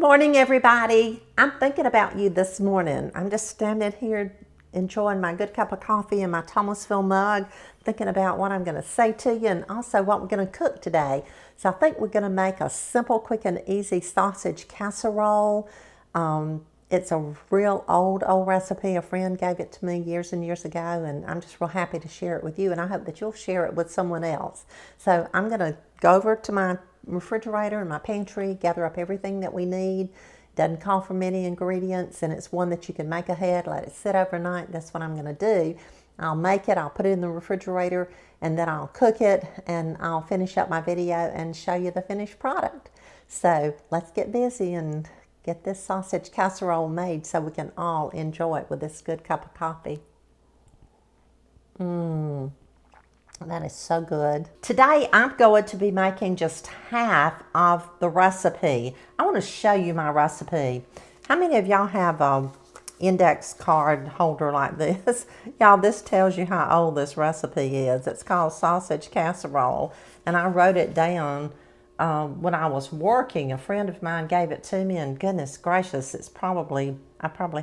morning, everybody. I'm thinking about you this morning. I'm just standing here enjoying my good cup of coffee in my Thomasville mug, thinking about what I'm going to say to you and also what we're going to cook today. So I think we're going to make a simple, quick, and easy sausage casserole. It's a real old recipe. A friend gave it to me years and years ago, and I'm just real happy to share it with you, and I hope that you'll share it with someone else. So I'm going to go over to my refrigerator and my pantry, gather up everything that we need. Doesn't call for many ingredients, and it's one that you can make ahead, let it sit overnight. That's what I'm going to do. I'll make it, I'll put it in the refrigerator, and then I'll cook it, and I'll finish up my video and show you the finished product. So let's get busy and get this sausage casserole made so we can all enjoy it with this good cup of coffee. That is so good. Today I'm going to be making just half of the recipe. I want to show you my recipe. How many of y'all have an index card holder like this? Y'all, this tells you how old this recipe is. It's called sausage casserole, and I wrote it down when I was working. A friend of mine gave it to me, and goodness gracious, I probably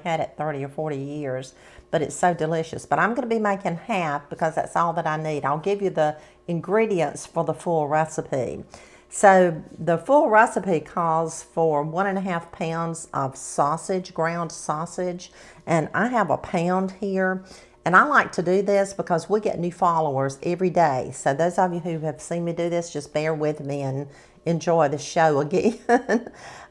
had it 30 or 40 years, but it's so delicious. But I'm going to be making half because that's all that I need. I'll give you the ingredients for the full recipe. So the full recipe calls for 1.5 pounds of sausage, ground sausage, and I have a pound here. And I like to do this because we get new followers every day. So those of you who have seen me do this, just bear with me and enjoy the show again.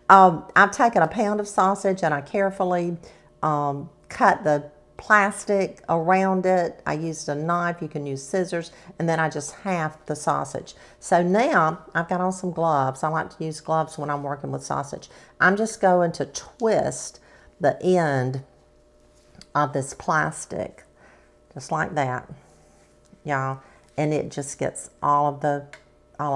I've taken a pound of sausage and I carefully cut the plastic around it. I used a knife, you can use scissors, and then I just halved the sausage. So now I've got on some gloves. I like to use gloves when I'm working with sausage. I'm just going to twist the end of this plastic, just like that, y'all, and it just gets all of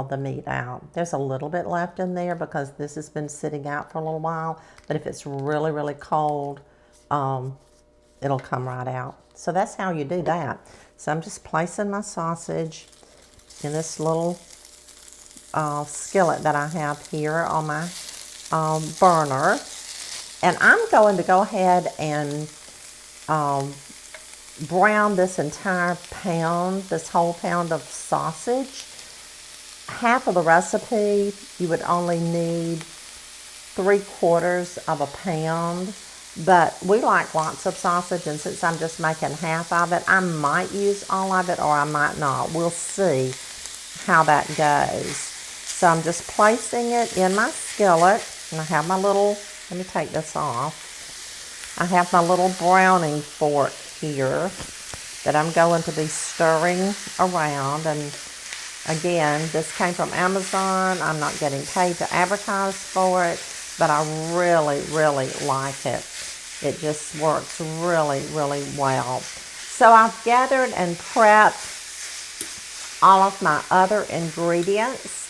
the meat out. There's a little bit left in there because this has been sitting out for a little while, but if it's really, really cold, it'll come right out. So that's how you do that. So I'm just placing my sausage in this little skillet that I have here on my burner, and I'm going to go ahead and brown this entire pound, this whole pound of sausage. Half of the recipe, you would only need 3/4 of a pound, but we like lots of sausage, and since I'm just making half of it, I might use all of it or I might not. We'll see how that goes. So I'm just placing it in my skillet, and I have my little, let me take this off. I have my little browning fork here that I'm going to be stirring around. And again, this came from Amazon. I'm not getting paid to advertise for it, but I really, really like it. It just works really, really well. So I've gathered and prepped all of my other ingredients,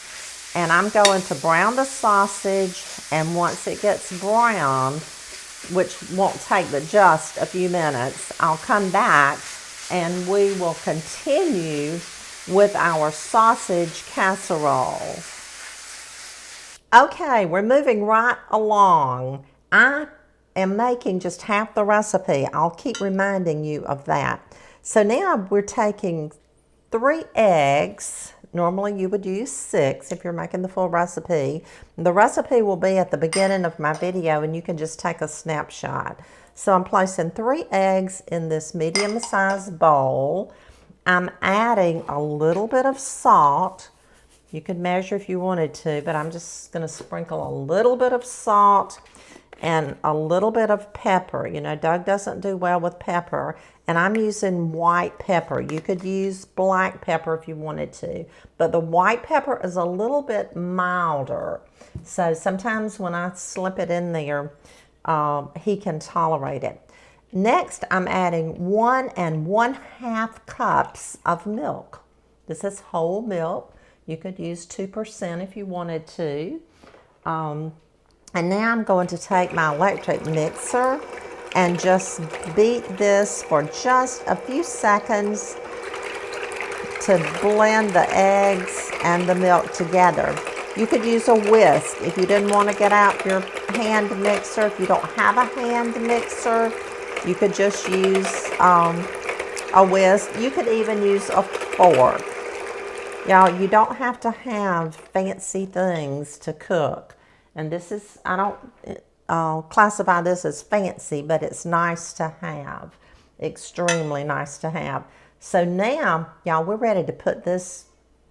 and I'm going to brown the sausage, and once it gets browned, which won't take but just a few minutes, I'll come back and we will continue with our sausage casserole. Okay, we're moving right along. I am making just half the recipe. I'll keep reminding you of that. So now we're taking 3 eggs. Normally you would use 6 if you're making the full recipe. The recipe will be at the beginning of my video, and you can just take a snapshot. So I'm placing 3 eggs in this medium-sized bowl. I'm adding a little bit of salt. You could measure if you wanted to, but I'm just going to sprinkle a little bit of salt and a little bit of pepper. You know, Doug doesn't do well with pepper, and I'm using white pepper. You could use black pepper if you wanted to, but the white pepper is a little bit milder. So sometimes when I slip it in there, he can tolerate it. Next, I'm adding 1 1/2 cups of milk. This is whole milk. You could use 2% if you wanted to. And now I'm going to take my electric mixer and just beat this for just a few seconds to blend the eggs and the milk together. You could use a whisk if you didn't want to get out your hand mixer. If you don't have a hand mixer, you could just use a whisk. You could even use a fork. Y'all, you don't have to have fancy things to cook. And this is, I don't classify this as fancy, but it's nice to have. Extremely nice to have. So now, y'all, we're ready to put this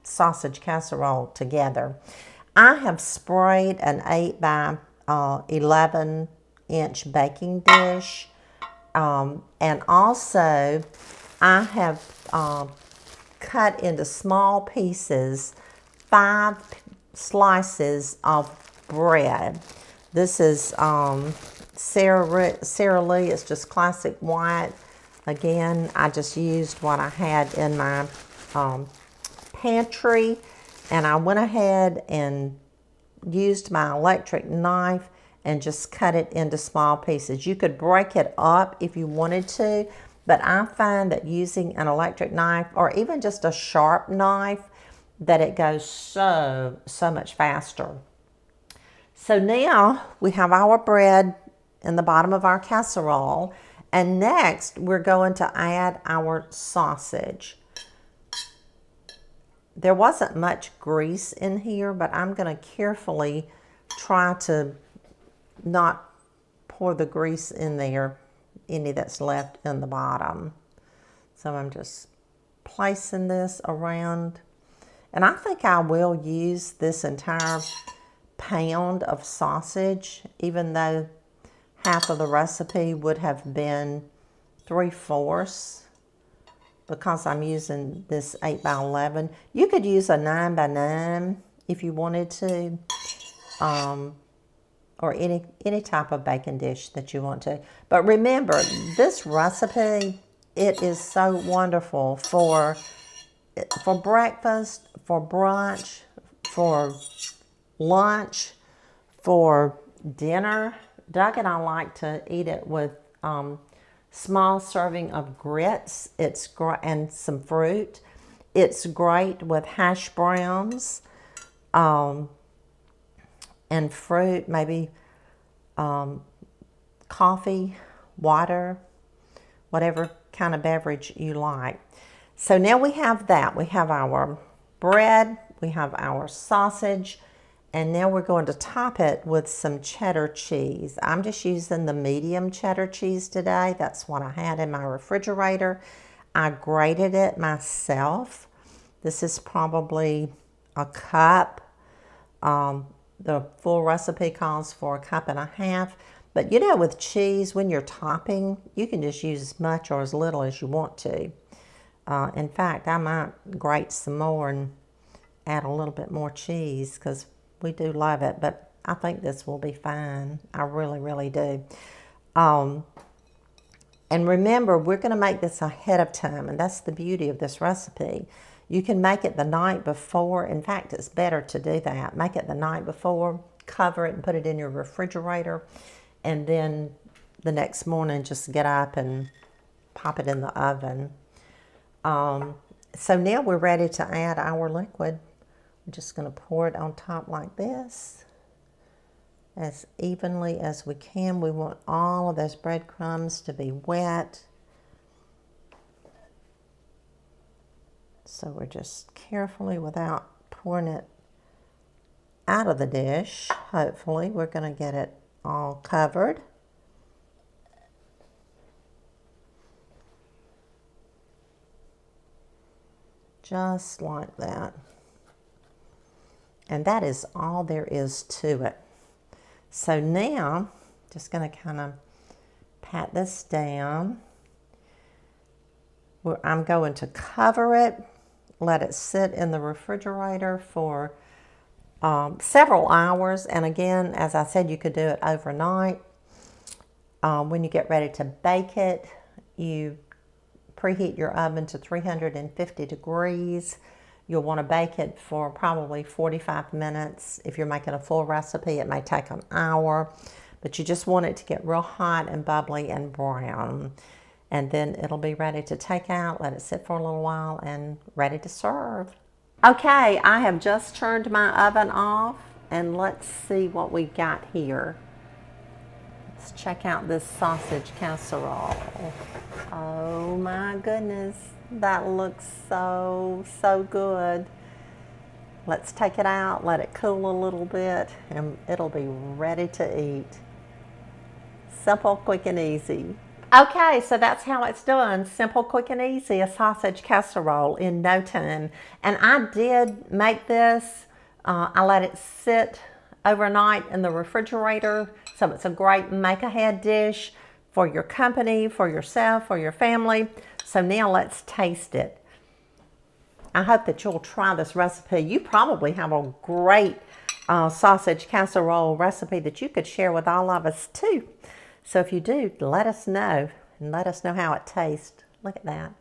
sausage casserole together. I have sprayed an 8 by 11 inch baking dish. And also, I have cut into small pieces 5 slices of bread. This is Sara Lee. It's just classic white. Again, I just used what I had in my pantry, and I went ahead and used my electric knife and just cut it into small pieces. You could break it up if you wanted to, but I find that using an electric knife or even just a sharp knife, that it goes so much faster. So now we have our bread in the bottom of our casserole, and next we're going to add our sausage. There wasn't much grease in here, but I'm going to carefully try to not pour the grease in there, any that's left in the bottom. So I'm just placing this around. And I think I will use this entire pound of sausage, even though half of the recipe would have been 3/4, because I'm using this 8 by 11. You could use a 9 by 9 if you wanted to, or any type of baking dish that you want to. But remember, this recipe, it is so wonderful for breakfast, for brunch, for lunch, for dinner. Doug and I like to eat it with small serving of grits. It's and some fruit. It's great with hash browns and fruit, maybe coffee, water, whatever kind of beverage you like. So now we have that. We have our bread, we have our sausage, and now we're going to top it with some cheddar cheese. I'm just using the medium cheddar cheese today. That's what I had in my refrigerator. I grated it myself. This is probably a cup. The full recipe calls for 1.5 cups. But you know, with cheese, when you're topping, you can just use as much or as little as you want to. In fact, I might grate some more and add a little bit more cheese because we do love it, but I think this will be fine. I really, really do. And remember, we're going to make this ahead of time, and that's the beauty of this recipe. You can make it the night before. In fact, it's better to do that. Make it the night before, cover it and put it in your refrigerator, and then the next morning just get up and pop it in the oven. So now we're ready to add our liquid. I'm just going to pour it on top like this, as evenly as we can. We want all of those breadcrumbs to be wet. So we're just carefully, without pouring it out of the dish, hopefully, we're going to get it all covered. Just like that. And that is all there is to it. So now, just going to kind of pat this down. I'm going to cover it, let it sit in the refrigerator for several hours. And again, as I said, you could do it overnight. When you get ready to bake it, you preheat your oven to 350 degrees. You'll want to bake it for probably 45 minutes. If you're making a full recipe, it may take an hour, but you just want it to get real hot and bubbly and brown. And then it'll be ready to take out, let it sit for a little while, and ready to serve. Okay, I have just turned my oven off, and let's see what we've got here. Let's check out this sausage casserole. Oh my goodness, that looks so good. Let's take it out, let it cool a little bit, and it'll be ready to eat. Simple, quick, and easy. Okay, so that's how it's done. Simple, quick, and easy, a sausage casserole in no time. And I did make this. I let it sit overnight in the refrigerator. So it's a great make-ahead dish for your company, for yourself, for your family. So now let's taste it. I hope that you'll try this recipe. You probably have a great sausage casserole recipe that you could share with all of us too. So if you do, let us know, and let us know how it tastes. Look at that.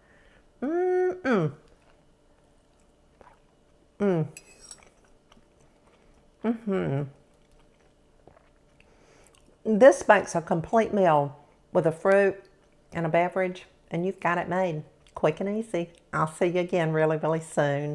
This makes a complete meal with a fruit and a beverage, and you've got it made. Quick and easy. I'll see you again really soon.